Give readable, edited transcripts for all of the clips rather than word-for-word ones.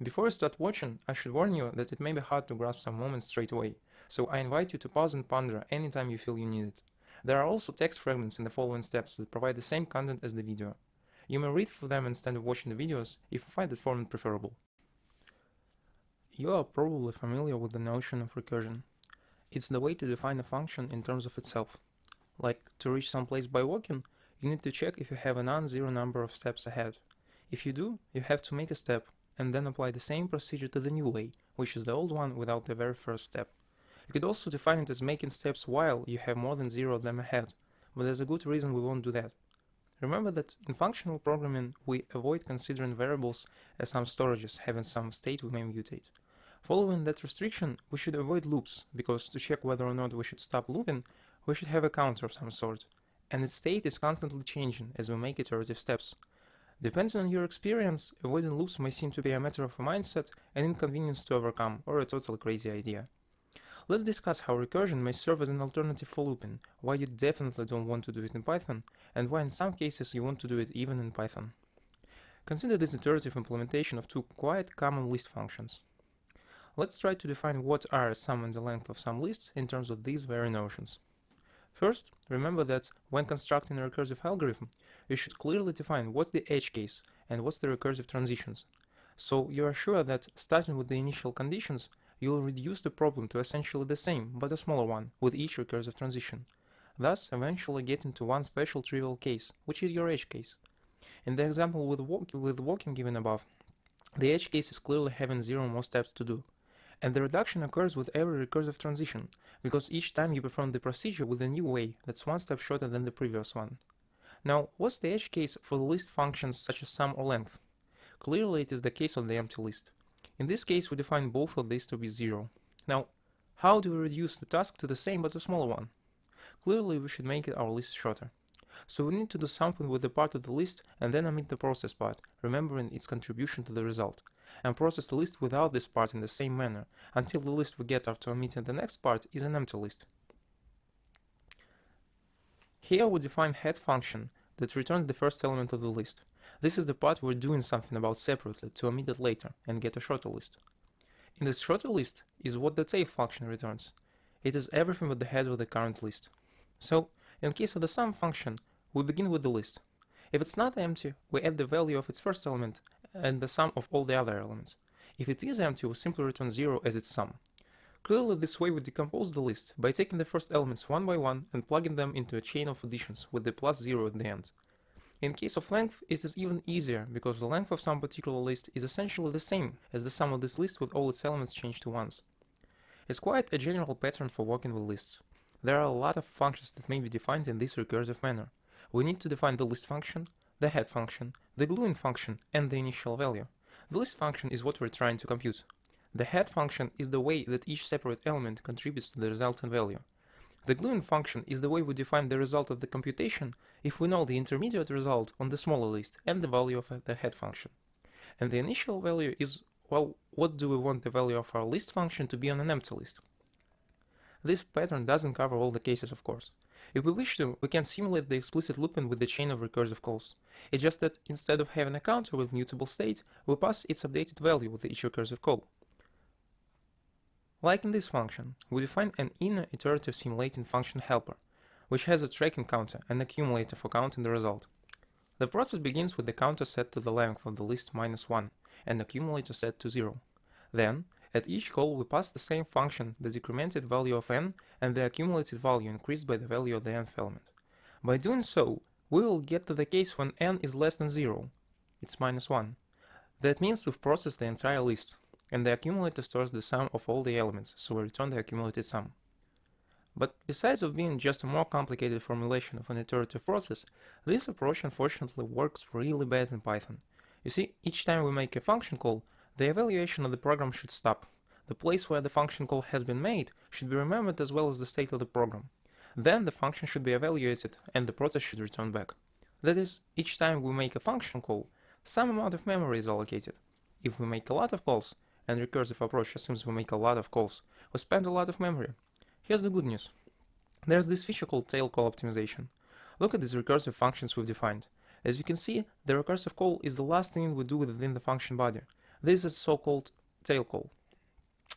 Before you start watching, I should warn you that it may be hard to grasp some moments straight away, so I invite you to pause and ponder anytime you feel you need it. There are also text fragments in the following steps that provide the same content as the video. You may read through them instead of watching the videos if you find that format preferable. You are probably familiar with the notion of recursion. It's the way to define a function in terms of itself. Like, to reach some place by walking, you need to check if you have a non-zero number of steps ahead. If you do, you have to make a step, and then apply the same procedure to the new way, which is the old one without the very first step. You could also define it as making steps while you have more than zero of them ahead, but there's a good reason we won't do that. Remember that in functional programming, we avoid considering variables as some storages having some state we may mutate. Following that restriction, we should avoid loops, because to check whether or not we should stop looping, we should have a counter of some sort, and its state is constantly changing as we make iterative steps. Depending on your experience, avoiding loops may seem to be a matter of a mindset, an inconvenience to overcome, or a totally crazy idea. Let's discuss how recursion may serve as an alternative for looping, why you definitely don't want to do it in Python, and why in some cases you want to do it even in Python. Consider this iterative implementation of two quite common list functions. Let's try to define what are a sum and the length of some lists in terms of these very notions. First, remember that when constructing a recursive algorithm, you should clearly define what's the edge case and what's the recursive transitions. So you are sure that starting with the initial conditions, you will reduce the problem to essentially the same, but a smaller one, with each recursive transition. Thus, eventually getting to one special trivial case, which is your edge case. In the example with walking given above, the edge case is clearly having 0 more steps to do. And the reduction occurs with every recursive transition, because each time you perform the procedure with a new way that's one step shorter than the previous one. Now, what's the edge case for the list functions such as sum or length? Clearly it is the case of the empty list. In this case we define both of these to be 0. Now, how do we reduce the task to the same but a smaller one? Clearly we should make our list shorter. So we need to do something with the part of the list and then omit the process part, remembering its contribution to the result, and process the list without this part in the same manner, until the list we get after omitting the next part is an empty list. Here we define head function that returns the first element of the list. This is the part we're doing something about separately to omit it later and get a shorter list. In this shorter list is what the tail function returns. It is everything but the head of the current list. So, in case of the sum function, we begin with the list. If it's not empty, we add the value of its first element and the sum of all the other elements. If it is empty, we simply return 0 as its sum. Clearly, this way we decompose the list by taking the first elements one by one and plugging them into a chain of additions with the plus 0 at the end. In case of length, it is even easier, because the length of some particular list is essentially the same as the sum of this list with all its elements changed to ones. It's quite a general pattern for working with lists. There are a lot of functions that may be defined in this recursive manner. We need to define the list function, the head function, the gluing function, and the initial value. The list function is what we're trying to compute. The head function is the way that each separate element contributes to the resultant value. The gluing function is the way we define the result of the computation if we know the intermediate result on the smaller list and the value of the head function. And the initial value is, well, what do we want the value of our list function to be on an empty list? This pattern doesn't cover all the cases, of course. If we wish to, we can simulate the explicit looping with the chain of recursive calls. It's just that instead of having a counter with mutable state, we pass its updated value with each recursive call. Like in this function, we define an inner iterative simulating function helper, which has a tracking counter and accumulator for counting the result. The process begins with the counter set to the length of the list -1 and accumulator set to 0. Then, at each call we pass the same function the decremented value of n and the accumulated value increased by the value of the nth element. By doing so, we will get to the case when n is less than 0. It's -1. That means we've processed the entire list, and the accumulator stores the sum of all the elements, so we return the accumulated sum. But besides of being just a more complicated formulation of an iterative process, this approach unfortunately works really bad in Python. You see, each time we make a function call, the evaluation of the program should stop. The place where the function call has been made should be remembered as well as the state of the program. Then the function should be evaluated and the process should return back. That is, each time we make a function call, some amount of memory is allocated. If we make a lot of calls, and recursive approach assumes we make a lot of calls, we spend a lot of memory. Here's the good news. There's this feature called tail call optimization. Look at these recursive functions we've defined. As you can see, the recursive call is the last thing we do within the function body. This is so-called tail call.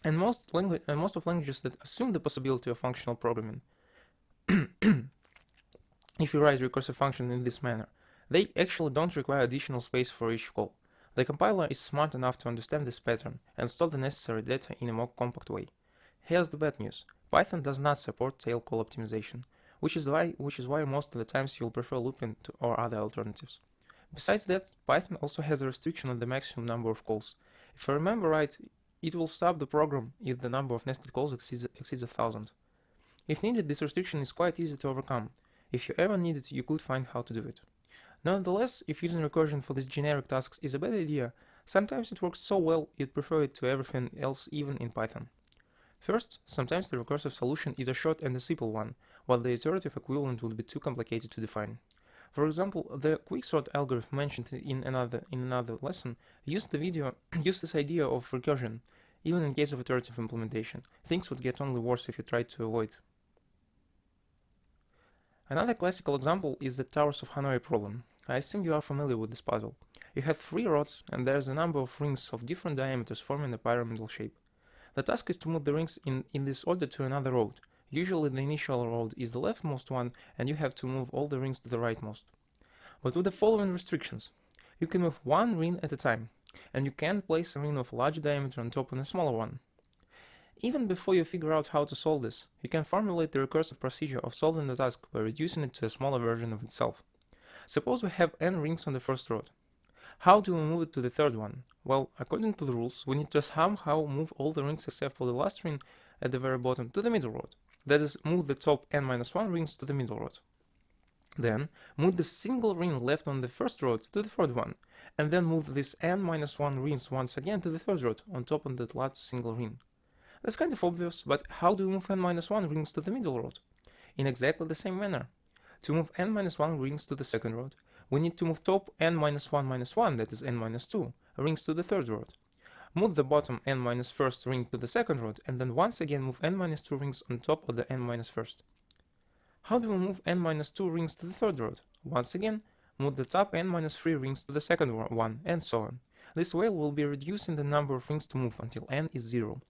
And most of languages that assume the possibility of functional programming, if you write recursive function in this manner, they actually don't require additional space for each call. The compiler is smart enough to understand this pattern and store the necessary data in a more compact way. Here's the bad news. Python does not support tail call optimization, which is why most of the times you'll prefer looping or other alternatives. Besides that, Python also has a restriction on the maximum number of calls. If I remember right, it will stop the program if the number of nested calls exceeds 1000. If needed, this restriction is quite easy to overcome. If you ever need it, you could find how to do it. Nonetheless, if using recursion for these generic tasks is a bad idea, sometimes it works so well you'd prefer it to everything else, even in Python. First, sometimes the recursive solution is a short and a simple one, while the iterative equivalent would be too complicated to define. For example, the quicksort algorithm mentioned in another lesson used this idea of recursion. Even in case of iterative implementation, things would get only worse if you tried to avoid. Another classical example is the Towers of Hanoi problem. I assume you are familiar with this puzzle. You have 3 rods and there's a number of rings of different diameters forming a pyramidal shape. The task is to move the rings in this order to another road. Usually the initial road is the leftmost one and you have to move all the rings to the rightmost. But with the following restrictions. You can move one ring at a time, and you can't place a ring of large diameter on top of a smaller one. Even before you figure out how to solve this, you can formulate the recursive procedure of solving the task by reducing it to a smaller version of itself. Suppose we have n rings on the first road. How do we move it to the third one? Well, according to the rules, we need to somehow move all the rings except for the last ring at the very bottom to the middle road. That is, move the top n-1 rings to the middle road. Then, move the single ring left on the first road to the third one, and then move this n-1 rings once again to the third road on top of that last single ring. That's kind of obvious, but how do we move n-1 rings to the middle road? In exactly the same manner. To move n-1 rings to the second road, we need to move top n-1-1, that is n-2, rings to the third road. Move the bottom n-1st ring to the second road, and then once again move n-2 rings on top of the n-1st. How do we move n-2 rings to the third road? Once again, move the top n-3 rings to the second one, and so on. This way we'll be reducing the number of rings to move until n is 0.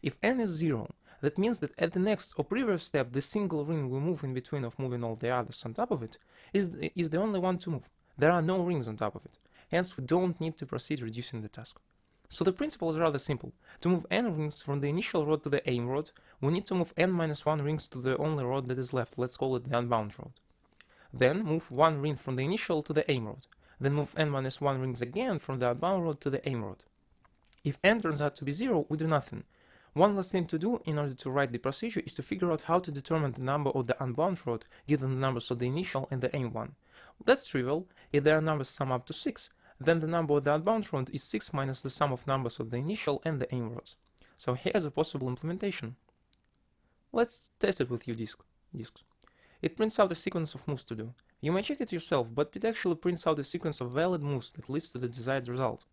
If n is 0, that means that at the next or previous step, the single ring we move in between of moving all the others on top of it is the only one to move. There are no rings on top of it. Hence, we don't need to proceed reducing the task. So the principle is rather simple. To move n rings from the initial road to the aim road, we need to move n-1 rings to the only road that is left. Let's call it the unbound road. Then move 1 ring from the initial to the aim road. Then move n-1 rings again from the unbound road to the aim road. If n turns out to be 0, we do nothing. One last thing to do in order to write the procedure is to figure out how to determine the number of the unbound road given the numbers of the initial and the aim one. That's trivial. If their numbers sum up to 6, then the number of the unbound road is 6 minus the sum of numbers of the initial and the aim roads. So here's a possible implementation. Let's test it with disks. It prints out a sequence of moves to do. You may check it yourself, but it actually prints out a sequence of valid moves that leads to the desired result.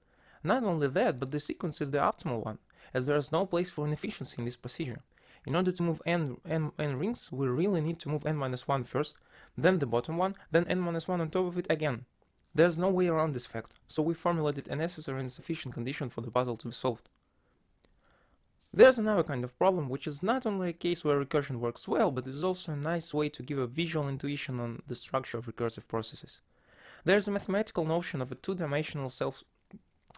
Not only that, but the sequence is the optimal one, as there is no place for inefficiency in this procedure. In order to move n rings, we really need to move n-1 first, then the bottom one, then n-1 on top of it again. There's no way around this fact, so we formulated a necessary and sufficient condition for the puzzle to be solved. There's another kind of problem, which is not only a case where recursion works well, but is also a nice way to give a visual intuition on the structure of recursive processes. There's a mathematical notion of a two-dimensional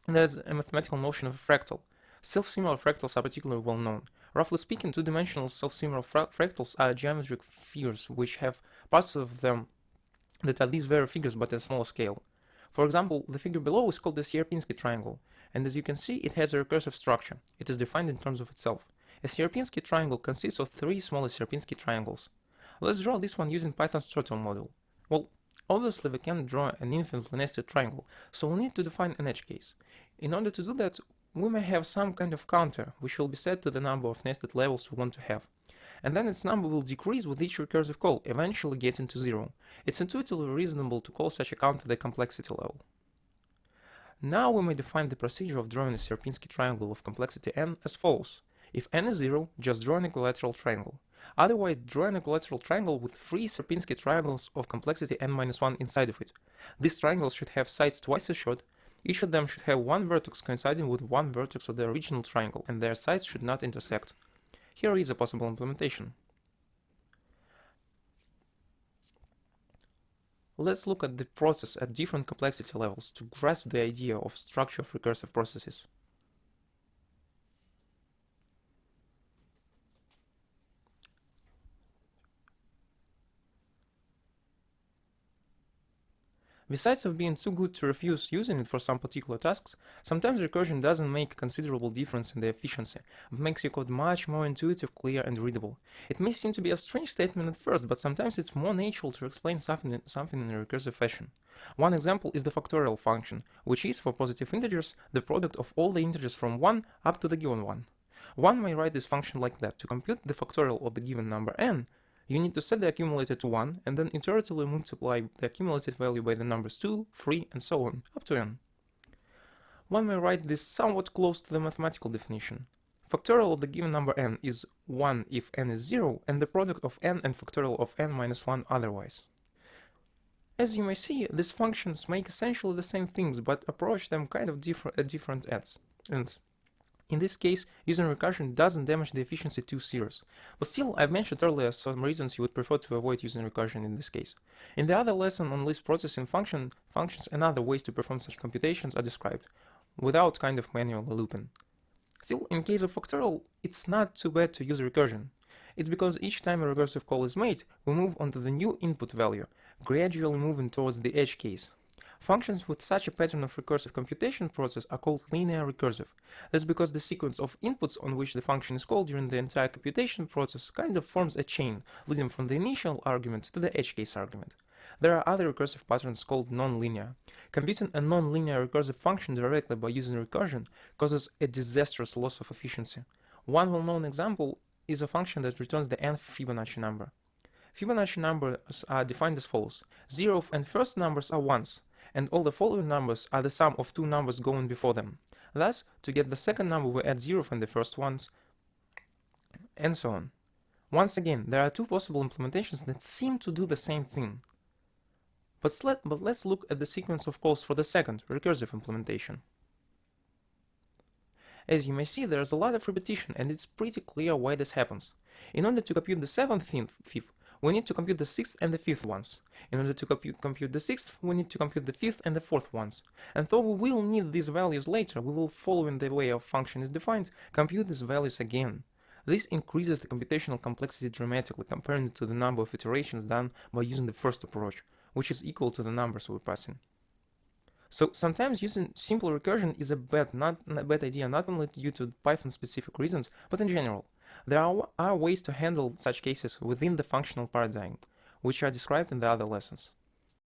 fractal. Self-similar fractals are particularly well known. Roughly speaking, two-dimensional self-similar fractals are geometric figures which have parts of them that are these very figures but at a smaller scale. For example, the figure below is called the Sierpinski triangle, and as you can see, it has a recursive structure. It is defined in terms of itself. A Sierpinski triangle consists of 3 smaller Sierpinski triangles. Let's draw this one using Python's turtle model. Well, obviously we can't draw an infinitely nested triangle, so we'll need to define an edge case. In order to do that, we may have some kind of counter, which will be set to the number of nested levels we want to have. And then its number will decrease with each recursive call, eventually getting to 0. It's intuitively reasonable to call such a counter the complexity level. Now we may define the procedure of drawing a Sierpinski triangle of complexity n as follows. If n is 0, just draw an equilateral triangle. Otherwise, draw an equilateral triangle with 3 Sierpinski triangles of complexity n-1 inside of it. These triangles should have sides twice as short, Each of them should have one vertex coinciding with one vertex of the original triangle, and their sides should not intersect. Here is a possible implementation. Let's look at the process at different complexity levels to grasp the idea of structure of recursive processes. Besides of being too good to refuse using it for some particular tasks, sometimes recursion doesn't make a considerable difference in the efficiency, but makes your code much more intuitive, clear, and readable. It may seem to be a strange statement at first, but sometimes it's more natural to explain something in a recursive fashion. One example is the factorial function, which is, for positive integers, the product of all the integers from 1 up to the given one. One may write this function like that. To compute the factorial of the given number n, you need to set the accumulator to 1 and then iteratively multiply the accumulated value by the numbers 2, 3, and so on, up to n. One may write this somewhat close to the mathematical definition. Factorial of the given number n is 1 if n is 0, and the product of n and factorial of n minus 1 otherwise. As you may see, these functions make essentially the same things, but approach them kind of at different ends. And in this case, using recursion doesn't damage the efficiency too serious. But still, I've mentioned earlier some reasons you would prefer to avoid using recursion in this case. In the other lesson on list processing functions and other ways to perform such computations are described, without kind of manual looping. Still, in case of factorial, it's not too bad to use recursion. It's because each time a recursive call is made, we move on to the new input value, gradually moving towards the edge case. Functions with such a pattern of recursive computation process are called linear recursive. That's because the sequence of inputs on which the function is called during the entire computation process kind of forms a chain, leading from the initial argument to the edge case argument. There are other recursive patterns called non-linear. Computing a non-linear recursive function directly by using recursion causes a disastrous loss of efficiency. One well-known example is a function that returns the nth Fibonacci number. Fibonacci numbers are defined as follows. 0th and first numbers are ones, and all the following numbers are the sum of two numbers going before them. Thus, to get the second number, we add 0th and the first ones, and so on. Once again, there are two possible implementations that seem to do the same thing. But let's look at the sequence of calls for the second, recursive implementation. As you may see, there's a lot of repetition, and it's pretty clear why this happens. In order to compute the 7th and 5th, we need to compute the 6th and the 5th ones. In order to compute the 6th, we need to compute the 5th and the 4th ones. And though we will need these values later, we will, following the way our function is defined, compute these values again. This increases the computational complexity dramatically comparing it to the number of iterations done by using the first approach, which is equal to the numbers we're passing. So sometimes using simple recursion is a bad idea, not only due to Python-specific reasons, but in general. There are ways to handle such cases within the functional paradigm, which are described in the other lessons.